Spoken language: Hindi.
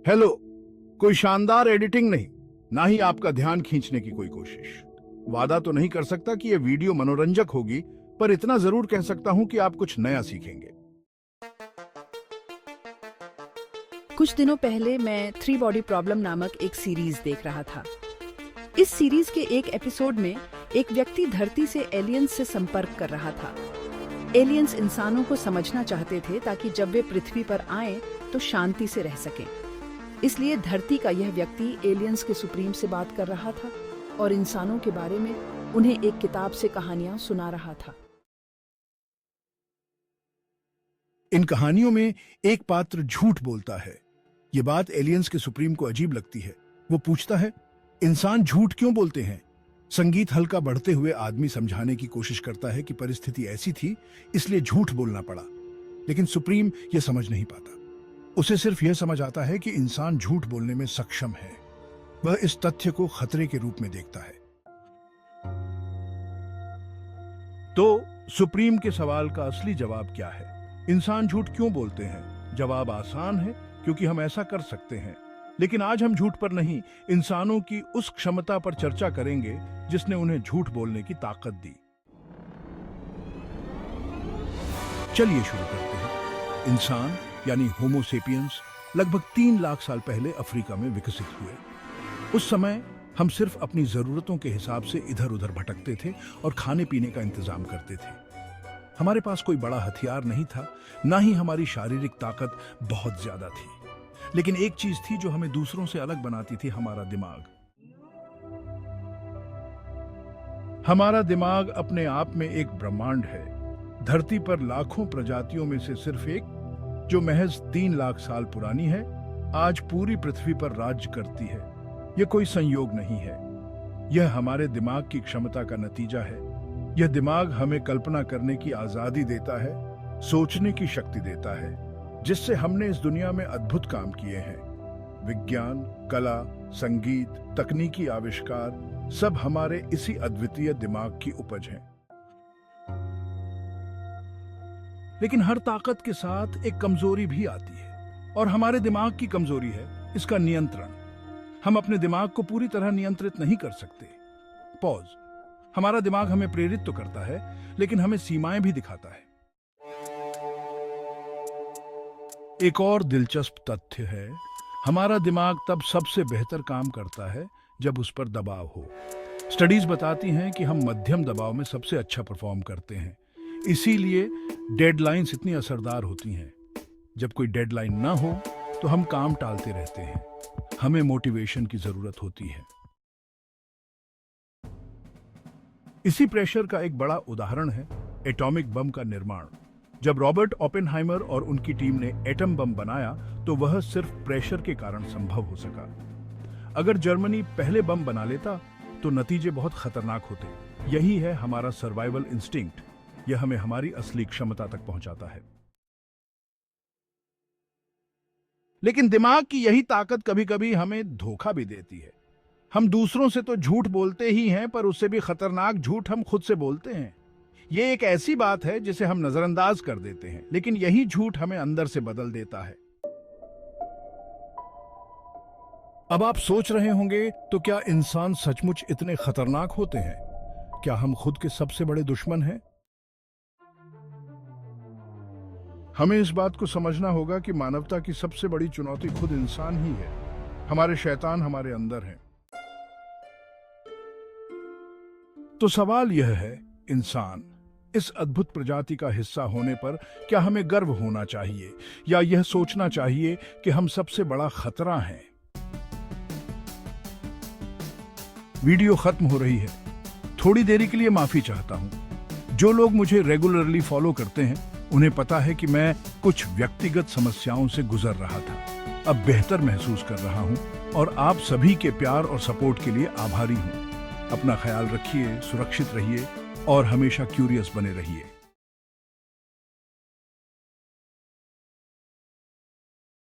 हेलो। कोई शानदार एडिटिंग नहीं, ना ही आपका ध्यान खींचने की कोई कोशिश। वादा तो नहीं कर सकता कि यह वीडियो मनोरंजक होगी, पर इतना जरूर कह सकता हूं कि आप कुछ नया सीखेंगे। कुछ दिनों पहले मैं 3 बॉडी प्रॉब्लम नामक एक सीरीज देख रहा था। इस सीरीज के एक एपिसोड में एक व्यक्ति धरती से एलियंस से संपर्क कर रहा था। एलियंस इंसानों को समझना चाहते थे ताकि जब वे पृथ्वी पर आएं तो शांति से रह सकें। इसलिए धरती का यह व्यक्ति एलियंस के सुप्रीम से बात कर रहा था और इंसानों के बारे में उन्हें एक किताब से कहानियां सुना रहा था। इन कहानियों में एक पात्र झूठ बोलता है। ये बात एलियंस के सुप्रीम को अजीब लगती है। वो पूछता है, इंसान झूठ क्यों बोलते हैं? संगीत हल्का बढ़ते हुए आदमी समझाने की कोशिश करता है कि परिस्थिति ऐसी थी, इसलिए झूठ बोलना पड़ा। लेकिन सुप्रीम यह समझ नहीं पाता। उसे सिर्फ यह समझ आता है कि इंसान झूठ बोलने में सक्षम है। वह इस तथ्य को खतरे के रूप में देखता है। तो सुप्रीम के सवाल का असली जवाब क्या है? इंसान झूठ क्यों बोलते हैं? जवाब आसान है, क्योंकि हम ऐसा कर सकते हैं। लेकिन आज हम झूठ पर नहीं, इंसानों की उस क्षमता पर चर्चा करेंगे जिसने उन्हें झूठ बोलने की ताकत दी। चलिए शुरू करते हैं। इंसान यानी होमो सेपियंस लगभग 3 लाख साल पहले अफ्रीका में विकसित हुए। उस समय हम सिर्फ अपनी जरूरतों के हिसाब से इधर उधर भटकते थे और खाने पीने का इंतजाम करते थे। हमारे पास कोई बड़ा हथियार नहीं था, ना ही हमारी शारीरिक ताकत बहुत ज्यादा थी। लेकिन एक चीज थी जो हमें दूसरों से अलग बनाती थी, हमारा दिमाग। हमारा दिमाग अपने आप में एक ब्रह्मांड है। धरती पर लाखों प्रजातियों में से सिर्फ एक, जो महज 3 लाख साल पुरानी है, आज पूरी पृथ्वी पर राज्य करती है। यह कोई संयोग नहीं है, यह हमारे दिमाग की क्षमता का नतीजा है। यह दिमाग हमें कल्पना करने की आजादी देता है, सोचने की शक्ति देता है, जिससे हमने इस दुनिया में अद्भुत काम किए हैं। विज्ञान, कला, संगीत, तकनीकी आविष्कार सब हमारे इसी अद्वितीय दिमाग की उपज हैं। लेकिन हर ताकत के साथ एक कमजोरी भी आती है, और हमारे दिमाग की कमजोरी है इसका नियंत्रण। हम अपने दिमाग को पूरी तरह नियंत्रित नहीं कर सकते। पॉज। हमारा दिमाग हमें प्रेरित तो करता है, लेकिन हमें सीमाएं भी दिखाता है। एक और दिलचस्प तथ्य है, हमारा दिमाग तब सबसे बेहतर काम करता है जब उस पर दबाव हो। स्टडीज बताती हैं कि हम मध्यम दबाव में सबसे अच्छा परफॉर्म करते हैं। इसीलिए डेडलाइंस इतनी असरदार होती हैं। जब कोई डेडलाइन ना हो तो हम काम टालते रहते हैं। हमें मोटिवेशन की जरूरत होती है। इसी प्रेशर का एक बड़ा उदाहरण है एटॉमिक बम का निर्माण। जब रॉबर्ट ओपेनहाइमर और उनकी टीम ने एटम बम बनाया तो वह सिर्फ प्रेशर के कारण संभव हो सका। अगर जर्मनी पहले बम बना लेता तो नतीजे बहुत खतरनाक होते। यही है हमारा सर्वाइवल इंस्टिंक्ट। यह हमें हमारी असली क्षमता तक पहुंचाता है। लेकिन दिमाग की यही ताकत कभी कभी हमें धोखा भी देती है। हम दूसरों से तो झूठ बोलते ही हैं, पर उससे भी खतरनाक झूठ हम खुद से बोलते हैं। यह एक ऐसी बात है जिसे हम नजरअंदाज कर देते हैं, लेकिन यही झूठ हमें अंदर से बदल देता है। अब आप सोच रहे होंगे, तो क्या इंसान सचमुच इतने खतरनाक होते हैं? क्या हम खुद के सबसे बड़े दुश्मन हैं? हमें इस बात को समझना होगा कि मानवता की सबसे बड़ी चुनौती खुद इंसान ही है। हमारे शैतान हमारे अंदर हैं। तो सवाल यह है, इंसान इस अद्भुत प्रजाति का हिस्सा होने पर क्या हमें गर्व होना चाहिए, या यह सोचना चाहिए कि हम सबसे बड़ा खतरा हैं? वीडियो खत्म हो रही है। थोड़ी देरी के लिए माफी चाहता हूं। जो लोग मुझे रेगुलरली फॉलो करते हैं उन्हें पता है कि मैं कुछ व्यक्तिगत समस्याओं से गुजर रहा था। अब बेहतर महसूस कर रहा हूं, और आप सभी के प्यार और सपोर्ट के लिए आभारी हूं। अपना ख्याल रखिए, सुरक्षित रहिए और हमेशा क्यूरियस बने रहिए।